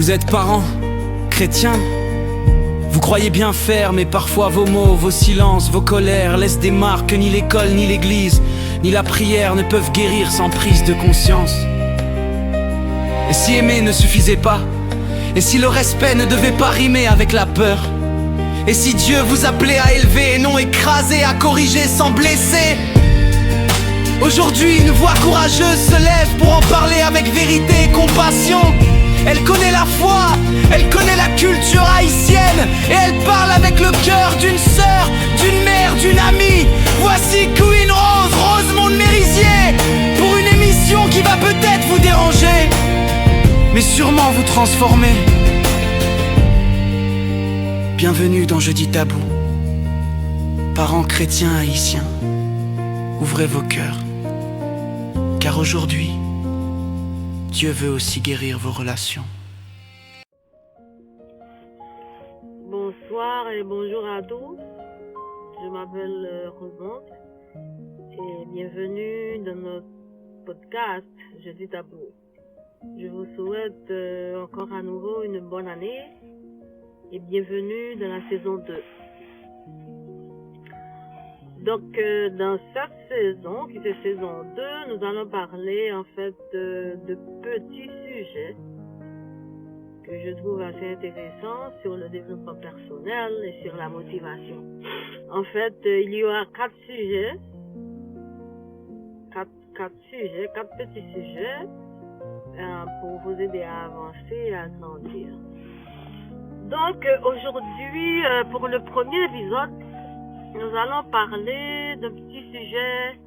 Vous êtes parents, chrétiens. Vous croyez bien faire, mais parfois vos mots, vos silences, vos colères laissent des marques que ni l'école, ni l'église, ni la prière ne peuvent guérir sans prise de conscience. Et si aimer ne suffisait pas, et si le respect ne devait pas rimer avec la peur, et si Dieu vous appelait à élever et non écraser, à corriger sans blesser. Aujourd'hui, une voix courageuse se lève pour en parler avec vérité et compassion. Elle connaît la foi, elle connaît la culture haïtienne, et elle parle avec le cœur d'une sœur, d'une mère, d'une amie. Voici Queen Rose, Rosemonde Merisier, pour une émission qui va peut-être vous déranger, mais sûrement vous transformer. Bienvenue dans Jeudi Tabou. Parents chrétiens haïtiens, ouvrez vos cœurs, car aujourd'hui, Dieu veut aussi guérir vos relations. Bonsoir et bonjour à tous. Je m'appelle Rosemonde et bienvenue dans notre podcast Jeudi Tabou. Je vous souhaite encore à nouveau une bonne année et bienvenue dans la saison 2. Donc, dans cette saison, qui est saison 2, nous allons parler en fait de petits sujets que je trouve assez intéressants sur le développement personnel et sur la motivation. En fait, il y aura 4 petits sujets pour vous aider à avancer et à grandir. Donc, aujourd'hui, pour le premier épisode, nous allons parler d'un petit sujet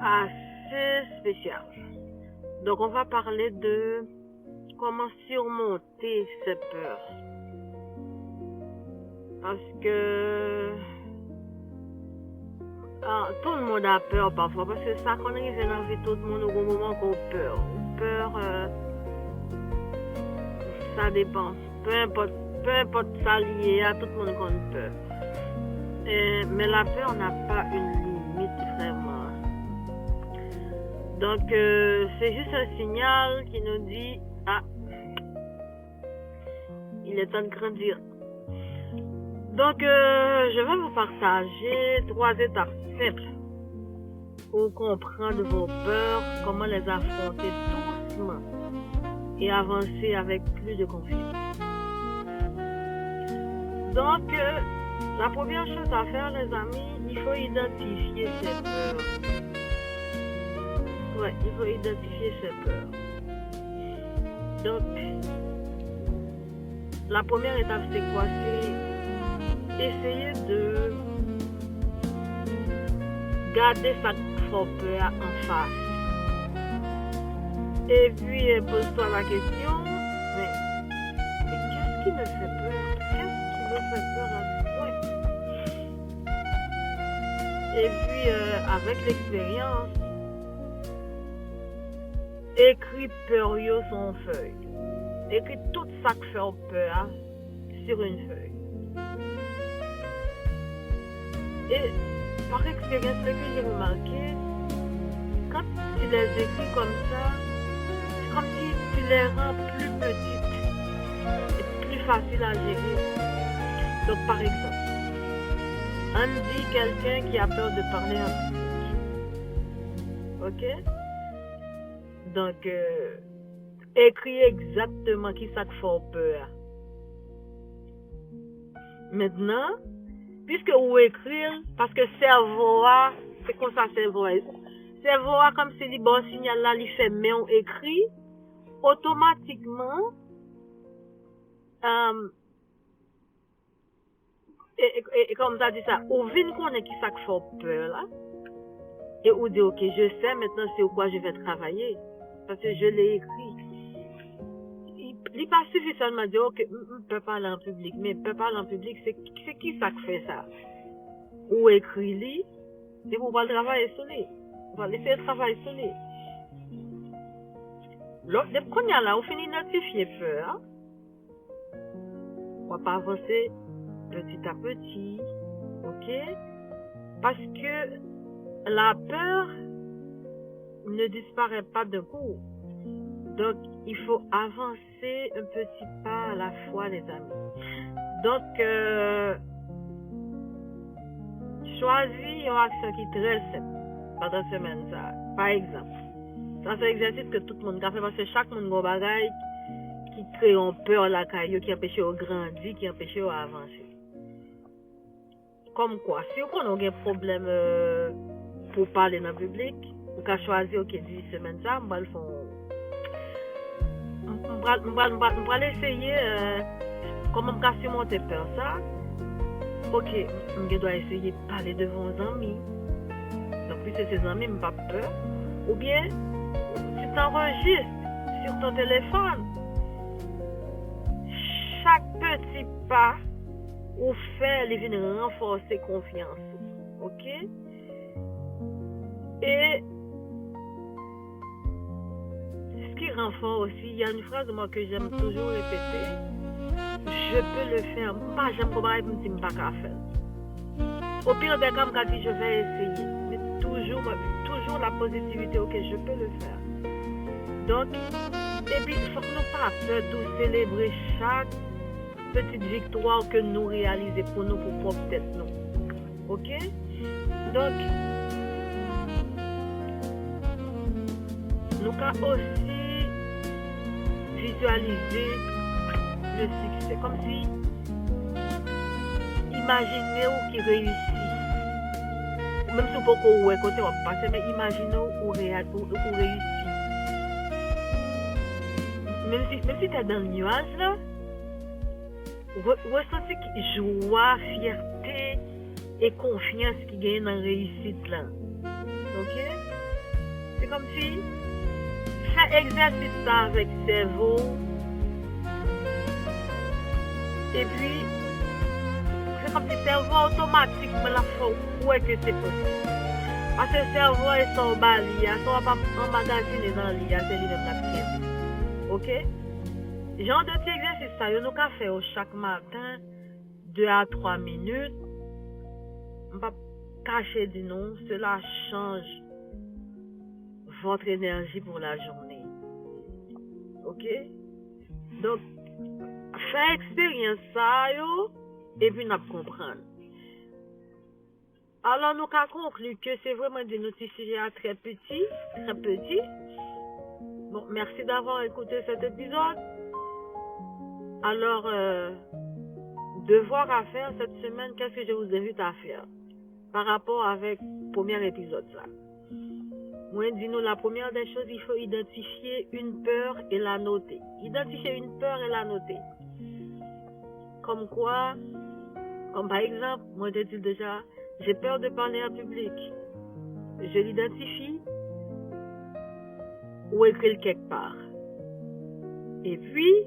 assez spécial. Donc, on va parler de comment surmonter ses peurs. Parce que tout le monde a peur parfois. Parce que ça, quand on arrive dans la vie, tout le monde au moment qu'on a peur. Peur, ça dépend. Peu importe ça lié à tout le monde qu'on a peur. Mais la peur n'a pas une limite vraiment. Donc c'est juste un signal qui nous dit il est temps de grandir. Donc je vais vous partager 3 étapes simples pour comprendre vos peurs, comment les affronter doucement et avancer avec plus de confiance. Donc la première chose à faire, les amis, il faut identifier ses peurs. Ouais, il faut identifier ses peurs. Donc, la première étape, c'est quoi? C'est essayer de garder sa peur en face. Et puis, pose-toi la question, mais qu'est-ce qui me fait peur? Qu'est-ce qui me fait peur à Et puis, avec l'expérience, écris peur sur une feuille. Écris tout ça qui fait peur sur une feuille. Et par expérience, ce que j'ai remarqué, quand tu les écris comme ça, c'est comme si tu les rends plus petites et plus faciles à gérer. Donc, par exemple, on dit quelqu'un qui a peur de parler en public. Ok? Donc, écris exactement qui ça te fait peur. Maintenant, puisque vous écrivez, parce que cerveau, c'est comme ça cerveau. Cerveau, comme c'est le bon signal là, il fait mais on écrit, automatiquement, et comme ça dit ça, ou vient connaître qui ça fait peur là, et ou dit ok, je sais maintenant c'est quoi je vais travailler, parce que je l'ai écrit. Il n'est pas suffisant seulement de dire ok, je peux parler en public, mais je peux parler en public, c'est qui ça qui fait ça? Ou écrit-li, et vous allez travailler sur lui, vous allez essayer de travailler sur lui. Depuis qu'on y a là, on finit de notifier peur, on va pas avancer petit à petit, ok? Parce que la peur ne disparaît pas d'un coup. Donc, il faut avancer un petit pas à la fois, les amis. Donc, choisis une action qui est très simple pendant la semaine. Ça. Par exemple, ça c'est un exercice que tout le monde a fait parce que chaque monde a un bagage qui crée une peur la caillou, qui empêche de grandir, qui empêche d'avancer. Comme quoi, si on a un problème pour parler dans le public, on peut choisir, ok, 10 semaines, ça, on va le faire. On va essayer comment on peut surmonter peur ça. Ok, on doit essayer de parler devant les amis. Donc, si c'est ses amis, on n'a pas peur. Ou bien, tu t'enregistres sur ton téléphone. Chaque petit pas ou fait, il vient renforcer confiance. Ok? Et ce qui renforce aussi, il y a une phrase de moi que j'aime toujours répéter. Je peux le faire. Moi, j'aime pas me dire que je ne peux pas faire. Au pire des cas, je dis je vais essayer. Mais toujours la positivité, ok, je peux le faire. Donc, et puis, il faut que nous pas peur de célébrer chaque petite victoire que nous réalisons pour nous, pour propre tête nous. Ok? Donc, nous pouvons aussi visualiser le succès. Comme si, imaginez où qui réussit. Même si vous ne pouvez pas passer, mais imaginez où réussit. Même si tu es dans le nuage, là, ressentez joie, fierté et confiance qui gagne dans la réussite là. Ok? C'est comme si faire exercice ça avec le cerveau et puis c'est comme si le cerveau automatiquement la faut ouais que c'est possible. Parce que le cerveau est son bali, son pas emmagasiné dans l'IA, c'est lui-même la pièce. Ok? Genre de petit exercice, ça, nous pouvons faire chaque matin 2 à 3 minutes. On ne va pas cacher du nom. Cela change votre énergie pour la journée. Ok? Donc, faire expérience ça, et puis nous comprendre. Alors, nous avons conclu que c'est vraiment de notre sujet très petit, très petit. Bon, merci d'avoir écouté cet épisode. Alors, devoir à faire cette semaine, qu'est-ce que je vous invite à faire par rapport avec le premier épisode là? Moi, dis-nous, la première des choses, il faut identifier une peur et la noter. Identifier une peur et la noter. Comme quoi, comme par exemple, moi je dis déjà, j'ai peur de parler en public. Je l'identifie ou écrire quelque part. Et puis,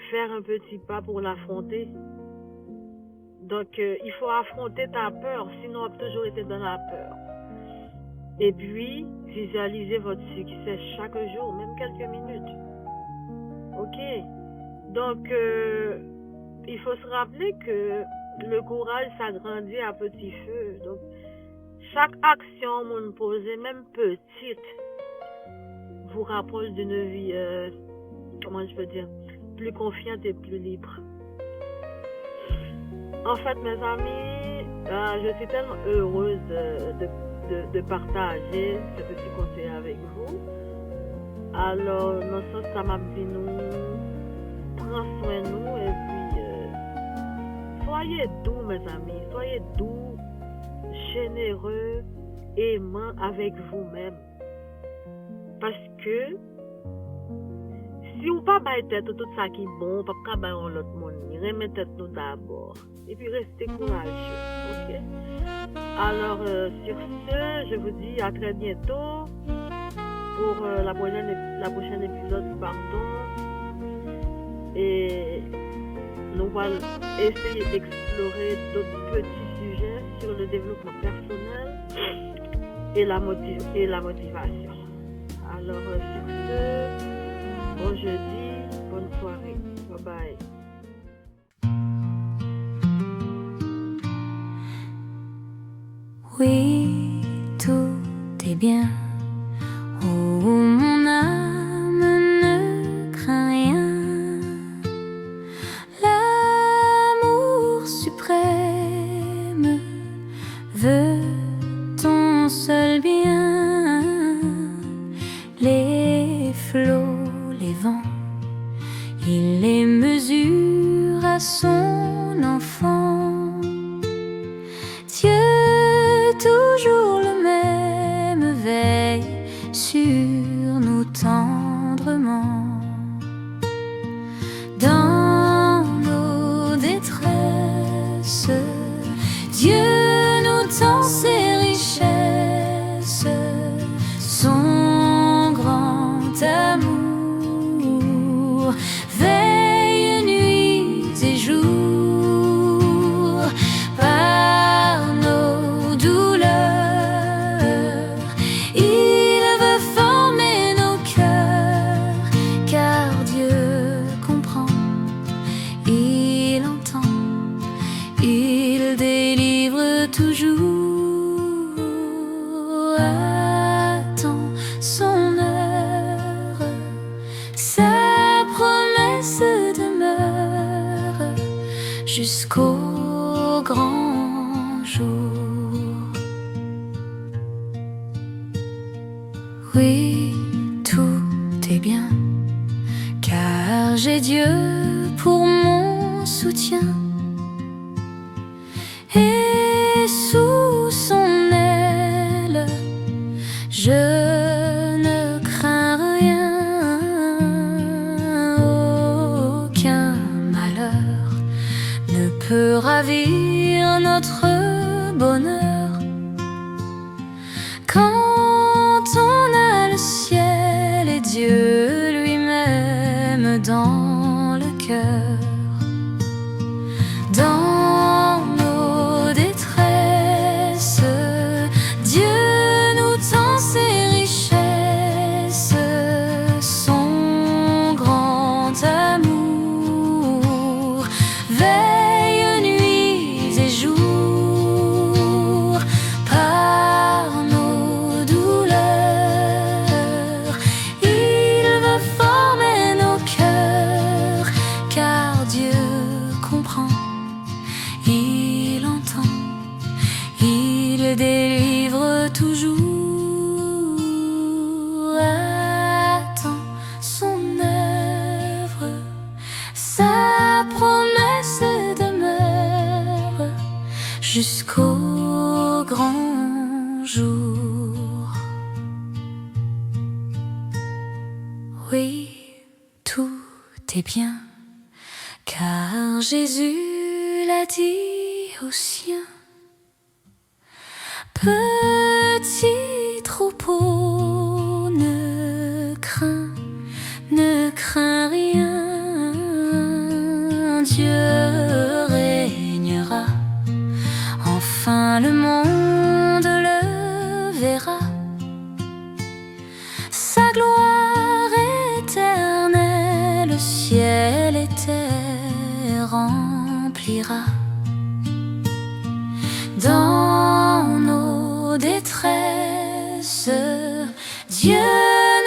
faire un petit pas pour l'affronter. Donc, il faut affronter ta peur, sinon on a toujours été dans la peur. Et puis, visualiser votre succès chaque jour, même quelques minutes. Ok? Donc, il faut se rappeler que le courage s'agrandit à petit feu. Donc, chaque action qu'on pose, même petite, vous rapproche d'une vie, comment je peux dire, plus confiante et plus libre. En fait, mes amis, je suis tellement heureuse de partager ce petit conseil avec vous. Alors, dans ce sens, ça m'a dit nous, prends soin de nous et puis, soyez doux, mes amis, soyez doux, généreux, aimants avec vous-même. Parce que, si vous ne pas tête tout ça qui est bon, pas qu'à bailler l'autre monde, remettez nous d'abord. Et puis restez courageux. Ok? Alors, sur ce, je vous dis à très bientôt pour la prochaine épisode, pardon. Et nous allons essayer d'explorer d'autres petits sujets sur le développement personnel et la motivation. Alors, sur ce, bon jeudi, bonne soirée. Bye bye. Oui, tout est bien. Oh, mon âme sur nous tendrement. Dans nos détresses, Dieu nous tend ses richesses, son grand amour veille nuit et jour par nos douleurs. Il veut former nos cœurs, car Dieu comprend, il entend, il délivre toujours. Attends son heure, sa promesse demeure jusqu'au grand jour. Oui, tout est bien, car j'ai Dieu pour mon soutien. Et sous son aile, je ne crains rien. Aucun malheur ne peut ravir notre bonheur. Quand on a le ciel et Dieu lui-même dans le cœur, dans nos détresses, Dieu nous tend ses richesses, son grand amour veille nuit et jour par nos douleurs. Il veut former nos cœurs, car Dieu comprend, il entend, il délivre toujours. Attends son œuvre, sa promesse demeure jusqu'au grand jour. Oui, tout est bien, car Jésus l'a dit aux siens. Petit troupeau, ne crains rien. Dieu régnera, enfin le monde le verra. Sa gloire éternelle, ciel et terre remplira. Dans nos détresses, Dieu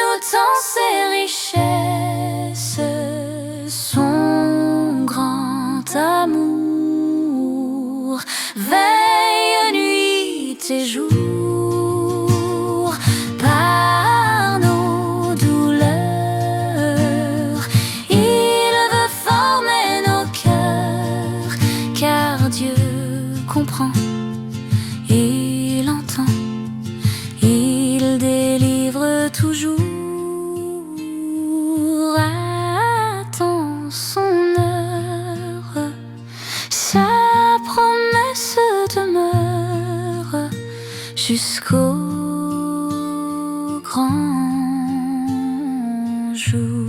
nous tend ses richesses, son grand amour veille nuit et jour par nos douleurs. Il veut former nos cœurs, car Dieu comprend, il entend, il délivre toujours. Attends son heure, sa promesse demeure jusqu'au grand jour.